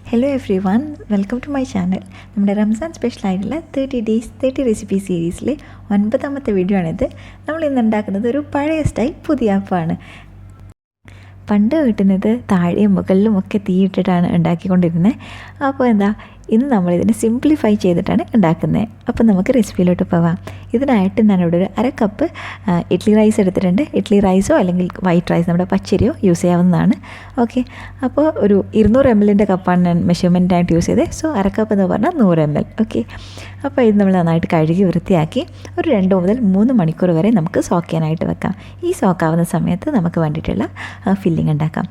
Hello everyone, welcome to my channel. നമ്മുടെ Ramzan special ആയിട്ടുള്ള 30 days 30 recipe സീരീസിലെ 9ാമത്തെ വീഡിയോ ആണിത്. നമ്മൾ ഇന്ന് ഉണ്ടാക്കുന്നത് ഒരു പഴയ സ്റ്റൈൽ പുതിയ അപ്പമാണ്. പണ്ട് കിട്ടുന്നത് താഴെയും മുകളിലും ഒക്കെ തീയിട്ടിട്ടാണ് ഉണ്ടാക്കിക്കൊണ്ടിരുന്നത്. അപ്പോൾ ഇന്ന് നമ്മളിതിനെ സിംപ്ലിഫൈ ചെയ്തിട്ടാണ് ഉണ്ടാക്കുന്നത്. അപ്പോൾ നമുക്ക് റെസിപ്പിയിലോട്ട് പോവാം. ഇതിനായിട്ട് ഞാനിവിടെ ഒരു 1/2 കപ്പ് ഇഡ്ലി റൈസ് എടുത്തിട്ടുണ്ട്. ഇഡ്ലി റൈസോ അല്ലെങ്കിൽ വൈറ്റ് റൈസ് നമ്മുടെ പച്ചരിയോ യൂസ് ചെയ്യാവുന്നതാണ്. ഓക്കെ, അപ്പോൾ ഒരു 200 ml കപ്പാണ് ഞാൻ മെഷർമെൻറ്റായിട്ട് യൂസ് ചെയ്തത്. സോ 1/2 കപ്പ് എന്ന് പറഞ്ഞാൽ 100 ml. ഓക്കെ, അപ്പോൾ ഇത് നമ്മൾ നന്നായിട്ട് കഴുകി വൃത്തിയാക്കി ഒരു 2 മുതൽ 3 മണിക്കൂർ വരെ നമുക്ക് സോക്ക് ചെയ്യാനായിട്ട് വെക്കാം. ഈ സോക്കാവുന്ന സമയത്ത് നമുക്ക് വേണ്ടിയിട്ടുള്ള ഫില്ലിംഗ് ഉണ്ടാക്കാം.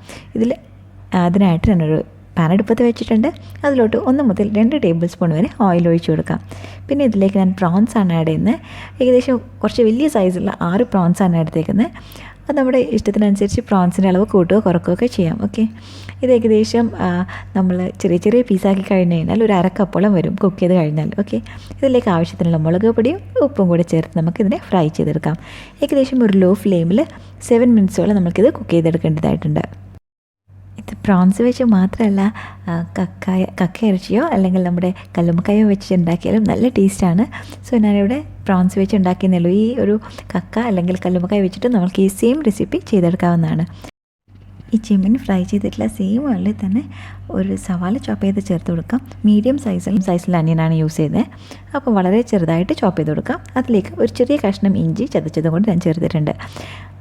അതിനായിട്ട് ഞാനൊരു പാൻ അടുപ്പത്ത് വെച്ചിട്ടുണ്ട്. അതിലോട്ട് 1 മുതൽ 2 ടേബിൾ സ്പൂൺ വരെ ഓയിൽ ഒഴിച്ചു കൊടുക്കാം. പിന്നെ ഇതിലേക്ക് ഞാൻ പ്രോൺസ് ആണ് ആഡ് ചെയ്യുന്നത്. ഏകദേശം കുറച്ച് വലിയ സൈസുള്ള 6 പ്രോൺസ് ആണ് എടുത്തേക്കുന്നത്. അത് നമ്മുടെ ഇഷ്ടത്തിനനുസരിച്ച് പ്രോൺസിൻ്റെ അളവ് കൂട്ടുകയോ കുറക്കുകയൊക്കെ ചെയ്യാം. ഓക്കെ, ഇത് ഏകദേശം നമ്മൾ ചെറിയ ചെറിയ പീസാക്കി കഴിഞ്ഞ് കഴിഞ്ഞാൽ ഒരു 1/2 കപ്പോളം വരും കുക്ക് ചെയ്ത് കഴിഞ്ഞാൽ. ഓക്കെ, ഇതിലേക്ക് ആവശ്യത്തിനുള്ള മുളക് പൊടിയും ഉപ്പും കൂടി ചേർത്ത് നമുക്കിതിനെ ഫ്രൈ ചെയ്തെടുക്കാം. ഏകദേശം ഒരു ലോ ഫ്ലെയിമിൽ 7 മിനിറ്റ്സോളം നമുക്കിത് കുക്ക് ചെയ്തെടുക്കേണ്ടതായിട്ടുണ്ട്. ഇത് പ്രോൺസ് വെച്ച് മാത്രമല്ല കക്ക ഇറച്ചിയോ അല്ലെങ്കിൽ നമ്മുടെ കല്ലുമ്മക്കായോ വെച്ച് ഉണ്ടാക്കിയാലും നല്ല ടേസ്റ്റാണ്. സോ ഞാനിവിടെ പ്രോൺസ് വെച്ച് ഉണ്ടാക്കിയെന്നുള്ളൂ. ഈ ഒരു കക്ക അല്ലെങ്കിൽ കല്ലുമ്മക്കായ വെച്ചിട്ട് നമുക്ക് ഈ സെയിം റെസിപ്പി ചെയ്തെടുക്കാവുന്നതാണ്. ഈ ചെമ്മീൻ ഫ്രൈ ചെയ്തിട്ടുള്ള സെയിം ഓയിലിൽ തന്നെ ഒരു സവാള ചോപ്പ് ചെയ്ത് ചേർത്ത് കൊടുക്കാം. മീഡിയം സൈസിൽ അനിയനാണ് യൂസ് ചെയ്തത്. അപ്പോൾ വളരെ ചെറുതായിട്ട് ചോപ്പ് ചെയ്ത് കൊടുക്കാം. അതിലേക്ക് ഒരു ചെറിയ കഷ്ണം ഇഞ്ചി ചതച്ചതും കൊണ്ട് ഞാൻ ചേർത്തിട്ടുണ്ട്.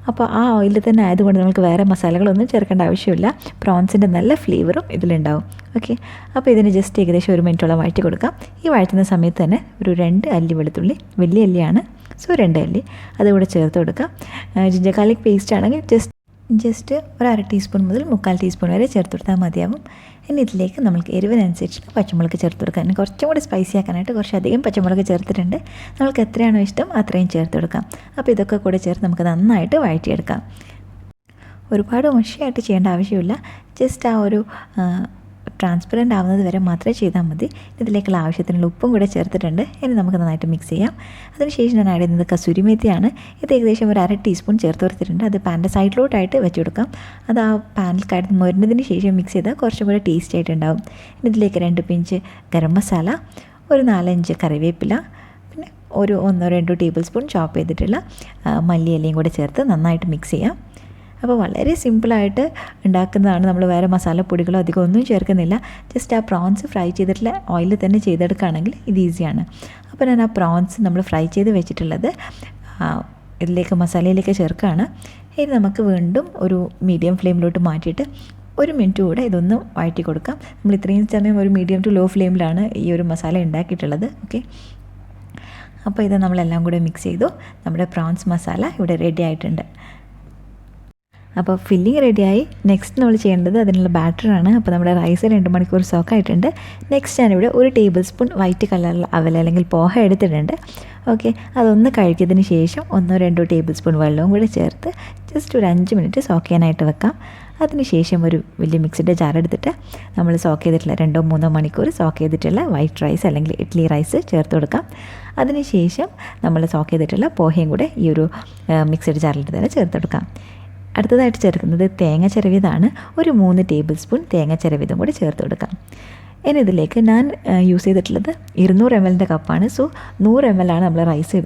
അപ്പോൾ ആ ഓയിലിൽ തന്നെ ആയതുകൊണ്ട് നമുക്ക് വേറെ മസാലകളൊന്നും ചേർക്കേണ്ട ആവശ്യമില്ല. പ്രോൺസിൻ്റെ നല്ല ഫ്ലേവറും ഇതിലുണ്ടാവും. ഓക്കെ, അപ്പോൾ ഇതിന് ജസ്റ്റ് ഏകദേശം 1 മിനിറ്റോളം വഴറ്റി കൊടുക്കാം. ഈ വഴറ്റുന്ന സമയത്ത് തന്നെ ഒരു 2 അല്ലി വെളുത്തുള്ളി, വലിയ അല്ലിയാണ്, സോ 2 അല്ലി അതുകൂടെ ചേർത്ത് കൊടുക്കാം. ജിഞ്ചർ ഗാർലിക് പേസ്റ്റ് ആണെങ്കിൽ ജസ്റ്റ് ഒരു 1/2 ടീസ്പൂൺ മുതൽ 3/4 ടീസ്പൂൺ വരെ ചേർത്ത് കൊടുത്താൽ മതിയാവും. ഇനി ഇതിലേക്ക് നമുക്ക് എരിവിനനുസരിച്ച് പച്ചമുളക് ചേർത്ത് കൊടുക്കാം. ഇനി കുറച്ചും കൂടി സ്പൈസി ആക്കാനായിട്ട് കുറച്ചധികം പച്ചമുളക് ചേർത്തിട്ടുണ്ട്. നമുക്ക് എത്രയാണോ ഇഷ്ടം അത്രയും ചേർത്ത് കൊടുക്കാം. അപ്പോൾ ഇതൊക്കെ കൂടെ ചേർത്ത് നമുക്ക് നന്നായിട്ട് വഴറ്റിയെടുക്കാം. ഒരുപാട് മഷിയായിട്ട് ചെയ്യേണ്ട ആവശ്യമില്ല. ജസ്റ്റ് ആ ഒരു ട്രാൻസ്പെറൻ്റ് ആവുന്നത് വരെ മാത്രമേ ചെയ്താൽ മതി. ഇതിലേക്കുള്ള ആവശ്യത്തിനുള്ള ഉപ്പും കൂടെ ചേർത്തിട്ടുണ്ട്. ഇനി നമുക്ക് നന്നായിട്ട് മിക്സ് ചെയ്യാം. അതിനുശേഷം ഞാൻ ആഡ് ചെയ്യുന്നത് കസൂരി മേത്തിയാണ്. ഇത് ഏകദേശം ഒരു 1/2 ടീസ്പൂൺ ചേർത്ത് കൊടുത്തിട്ടുണ്ട്. അത് പാൻ്റെ സൈഡിലോട്ടായിട്ട് വെച്ച് കൊടുക്കാം. അത് ആ പാനിൽ കടന്ന് മൊരിഞ്ഞതിന് ശേഷം മിക്സ് ചെയ്താൽ കുറച്ചും കൂടെ ടേസ്റ്റ് ആയിട്ടുണ്ടാവും. ഇതിലേക്ക് 2 പിഞ്ച് ഗരം മസാല, ഒരു 4-5 കറിവേപ്പില, പിന്നെ ഒരു 1-2 ടേബിൾ സ്പൂൺ ചോപ്പ് ചെയ്തിട്ടുള്ള മല്ലിയിലയും കൂടെ ചേർത്ത് നന്നായിട്ട് മിക്സ് ചെയ്യാം. അപ്പോൾ വളരെ സിമ്പിളായിട്ട് ഉണ്ടാക്കുന്നതാണ്. നമ്മൾ വേറെ മസാലപ്പൊടികളോ അധികം ഒന്നും ചേർക്കുന്നില്ല. ജസ്റ്റ് ആ പ്രോൺസ് ഫ്രൈ ചെയ്തിട്ടുള്ള ഓയിലിൽ തന്നെ ചെയ്തെടുക്കുകയാണെങ്കിൽ ഇത് ഈസിയാണ്. അപ്പോൾ ഞാൻ ആ പ്രോൺസ് നമ്മൾ ഫ്രൈ ചെയ്ത് വെച്ചിട്ടുള്ളത് ഇതിലേക്ക് മസാലയിലേക്ക് ചേർക്കുകയാണ്. ഇനി നമുക്ക് വീണ്ടും ഒരു മീഡിയം ഫ്ലെയിമിലോട്ട് മാറ്റിയിട്ട് 1 മിനിറ്റ് കൂടെ ഇതൊന്ന് വഴറ്റി കൊടുക്കാം. നമ്മൾ ഇത്രയും സമയം ഒരു മീഡിയം ടു ലോ ഫ്ലെയിമിലാണ് ഈ ഒരു മസാല ഉണ്ടാക്കിയിട്ടുള്ളത്. ഓക്കെ, അപ്പോൾ ഇത് നമ്മളെല്ലാം കൂടെ മിക്സ് ചെയ്തു. നമ്മുടെ പ്രോൺസ് മസാല ഇവിടെ റെഡി ആയിട്ടുണ്ട്. അപ്പോൾ ഫില്ലിങ് റെഡിയായി. നെക്സ്റ്റ് നമ്മൾ ചെയ്യേണ്ടത് അതിനുള്ള ബാറ്ററാണ്. അപ്പോൾ നമ്മുടെ റൈസ് 2 മണിക്കൂർ സോക്കായിട്ടുണ്ട്. നെക്സ്റ്റ് ഞാനിവിടെ 1 ടേബിൾ സ്പൂൺ വൈറ്റ് കളറിൽ അവൽ അല്ലെങ്കിൽ പോഹ എടുത്തിട്ടുണ്ട്. ഓക്കെ, അതൊന്ന് കഴിച്ചതിന് ശേഷം 1-2 ടേബിൾ സ്പൂൺ വെള്ളവും കൂടി ചേർത്ത് ജസ്റ്റ് ഒരു 5 മിനിറ്റ് സോക്ക് ചെയ്യാനായിട്ട് വെക്കാം. അതിനുശേഷം ഒരു വലിയ മിക്സിൻ്റെ ജാർ എടുത്തിട്ട് നമ്മൾ സോക്ക് ചെയ്തിട്ടുള്ള 2-3 മണിക്കൂർ സോക്ക് ചെയ്തിട്ടുള്ള വൈറ്റ് റൈസ് അല്ലെങ്കിൽ ഇഡ്ലി റൈസ് ചേർത്ത് കൊടുക്കാം. അതിനുശേഷം നമ്മൾ സോക്ക് ചെയ്തിട്ടുള്ള പോഹയും കൂടെ ഈ ഒരു മിക്സിഡ് ജാറിലിട്ട് തന്നെ ചേർത്ത് കൊടുക്കാം. അടുത്തതായിട്ട് ചേർക്കുന്നത് തേങ്ങ ചിരവിയതാണ്. ഒരു 3 ടേബിൾ സ്പൂൺ തേങ്ങ ചിരവിയതും കൂടി ചേർത്ത് കൊടുക്കാം. ഇനി ഇതിലേക്ക് ഞാൻ യൂസ് ചെയ്തിട്ടുള്ളത് 200 ml കപ്പാണ്. സോ 100 ml ആണ് നമ്മൾ റൈസ്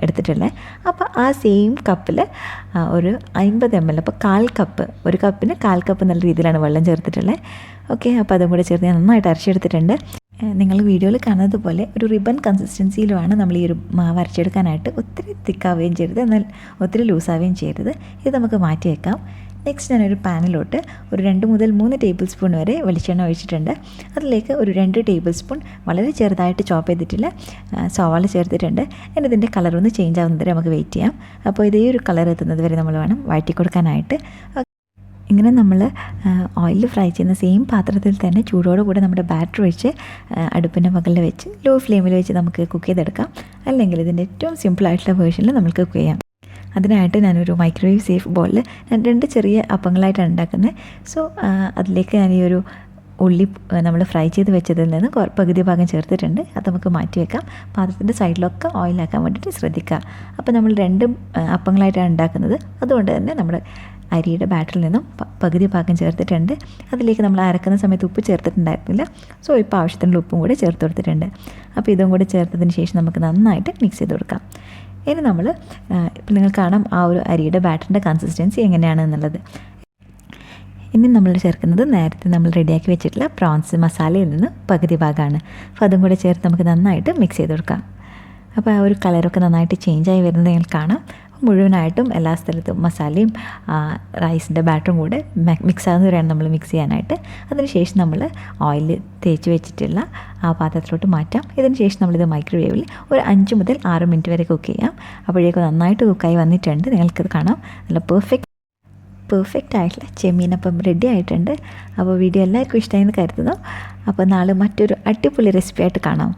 എടുത്തിട്ടുള്ളത്. അപ്പോൾ ആ സെയിം കപ്പിൽ ഒരു 50 ml, അപ്പോൾ 1/4 കപ്പ്, ഒരു കപ്പിന് 1/4 കപ്പ് എന്നുള്ള രീതിയിലാണ് വെള്ളം ചേർത്തിട്ടുള്ളത്. ഓക്കെ, അപ്പോൾ അതും കൂടെ ചേർത്ത് ഞാൻ നന്നായിട്ട് അരച്ചെടുത്തിട്ടുണ്ട്. നിങ്ങൾ വീഡിയോയിൽ കാണുന്നത് പോലെ ഒരു റിബൺ കൺസിസ്റ്റൻസിയിലുമാണ് നമ്മൾ ഈ ഒരു മാവ് അരച്ചെടുക്കാനായിട്ട്. ഒത്തിരി തിക്കാവുകയും ചെയ്യരുത്, എന്നാൽ ഒത്തിരി ലൂസാവുകയും ചെയ്യരുത്. ഇത് നമുക്ക് മാറ്റി വെക്കാം. നെക്സ്റ്റ് ഞാനൊരു പാനിലോട്ട് ഒരു 2 മുതൽ 3 ടേബിൾ സ്പൂൺ വരെ വെളിച്ചെണ്ണ ഒഴിച്ചിട്ടുണ്ട്. അതിലേക്ക് ഒരു 2 ടേബിൾ സ്പൂൺ വളരെ ചെറുതായിട്ട് ചോപ്പ് ചെയ്തിട്ടുള്ള സവാള ചേർത്തിട്ടുണ്ട്. എന്നിട്ട് ഇതിൻ്റെ കളറൊന്ന് ചേഞ്ച് ആവുന്നത് വരെ നമുക്ക് വെയിറ്റ് ചെയ്യാം. അപ്പോൾ ഇതേ ഒരു കളർ എത്തുന്നത് വരെ നമ്മൾ വേണം വഴറ്റി കൊടുക്കാനായിട്ട്. ഇങ്ങനെ നമ്മൾ ഓയിലിൽ ഫ്രൈ ചെയ്യുന്ന സെയിം പാത്രത്തിൽ തന്നെ ചൂടോടുകൂടെ നമ്മുടെ ബാറ്റർ ഒഴിച്ച് അടുപ്പിൻ്റെ മുകളിൽ വെച്ച് ലോ ഫ്ലെയിമിൽ വെച്ച് നമുക്ക് കുക്ക് ചെയ്തെടുക്കാം. അല്ലെങ്കിൽ ഇതിൻ്റെ ഏറ്റവും സിമ്പിളായിട്ടുള്ള വേർഷനിൽ നമുക്ക് കുക്ക് ചെയ്യാം. അതിനായിട്ട് ഞാനൊരു മൈക്രോവേവ് സേഫ് ബോളിൽ ഞാൻ 2 ചെറിയ അപ്പങ്ങളായിട്ടാണ് ഉണ്ടാക്കുന്നത്. സോ അതിലേക്ക് ഞാൻ ഈ ഒരു ഉള്ളി നമ്മൾ ഫ്രൈ ചെയ്ത് വെച്ചതിൽ നിന്ന് പകുതി ഭാഗം ചേർത്തിട്ടുണ്ട്. അത് നമുക്ക് മാറ്റി വെക്കാം. പാത്രത്തിൻ്റെ സൈഡിലൊക്കെ ഓയിലാക്കാൻ വേണ്ടിയിട്ട് ശ്രദ്ധിക്കുക. അപ്പോൾ നമ്മൾ 2 അപ്പങ്ങളായിട്ടാണ് ഉണ്ടാക്കുന്നത്. അതുകൊണ്ട് തന്നെ നമ്മൾ അരിയുടെ ബാറ്ററിൽ നിന്നും പകുതി ഭാഗം ചേർത്തിട്ടുണ്ട്. അതിലേക്ക് നമ്മൾ അരക്കുന്ന സമയത്ത് ഉപ്പ് ചേർത്തിട്ടുണ്ടായിരുന്നില്ല. സോ ഇപ്പോൾ ആവശ്യത്തിനുള്ള ഉപ്പും കൂടെ ചേർത്ത് കൊടുത്തിട്ടുണ്ട്. അപ്പോൾ ഇതും കൂടെ ചേർത്തതിന് ശേഷം നമുക്ക് നന്നായിട്ട് മിക്സ് ചെയ്ത് കൊടുക്കാം. ഇനി നമ്മൾ ഇപ്പോൾ നിങ്ങൾ കാണാം ആ ഒരു അരിയുടെ ബാറ്ററിൻ്റെ കൺസിസ്റ്റൻസി എങ്ങനെയാണ് എന്നുള്ളത്. ഇനി നമ്മൾ ചേർക്കുന്നത് നേരത്തെ നമ്മൾ റെഡിയാക്കി വെച്ചിട്ടുള്ള പ്രോൺസ് മസാലയിൽ നിന്ന് പകുതി ഭാഗമാണ്. അപ്പോൾ അതും കൂടെ ചേർത്ത് നമുക്ക് നന്നായിട്ട് മിക്സ് ചെയ്ത് കൊടുക്കാം. അപ്പോൾ ആ ഒരു കളറൊക്കെ നന്നായിട്ട് ചേഞ്ചായി വരുന്നത് നിങ്ങൾ കാണാം. മുഴുവനായിട്ടും എല്ലാ സ്ഥലത്തും മസാലയും റൈസിൻ്റെ ബാറ്ററും കൂടെ മിക്സ് ആകുന്നവരെയാണ് നമ്മൾ മിക്സ് ചെയ്യാനായിട്ട്. അതിനുശേഷം നമ്മൾ ഓയിൽ തേച്ച് വെച്ചിട്ടുള്ള ആ പാത്രത്തിലോട്ട് മാറ്റാം. ഇതിന് ശേഷം നമ്മളിത് മൈക്രോവേവിൽ ഒരു 5 മുതൽ 6 മിനിറ്റ് വരെ കുക്ക് ചെയ്യാം. അപ്പോഴേക്കും നന്നായിട്ട് കുക്കായി വന്നിട്ടുണ്ട്. നിങ്ങൾക്കത് കാണാം. നല്ല പെർഫെക്റ്റ് ആയിട്ടുള്ള ചെമ്മീനപ്പം റെഡി ആയിട്ടുണ്ട്. അപ്പോൾ വീഡിയോ എല്ലാവർക്കും ഇഷ്ടമായെന്ന് കരുതുന്നു. അപ്പോൾ നാളെ മറ്റൊരു അടിപൊളി റെസിപ്പി ആയിട്ട് കാണാം.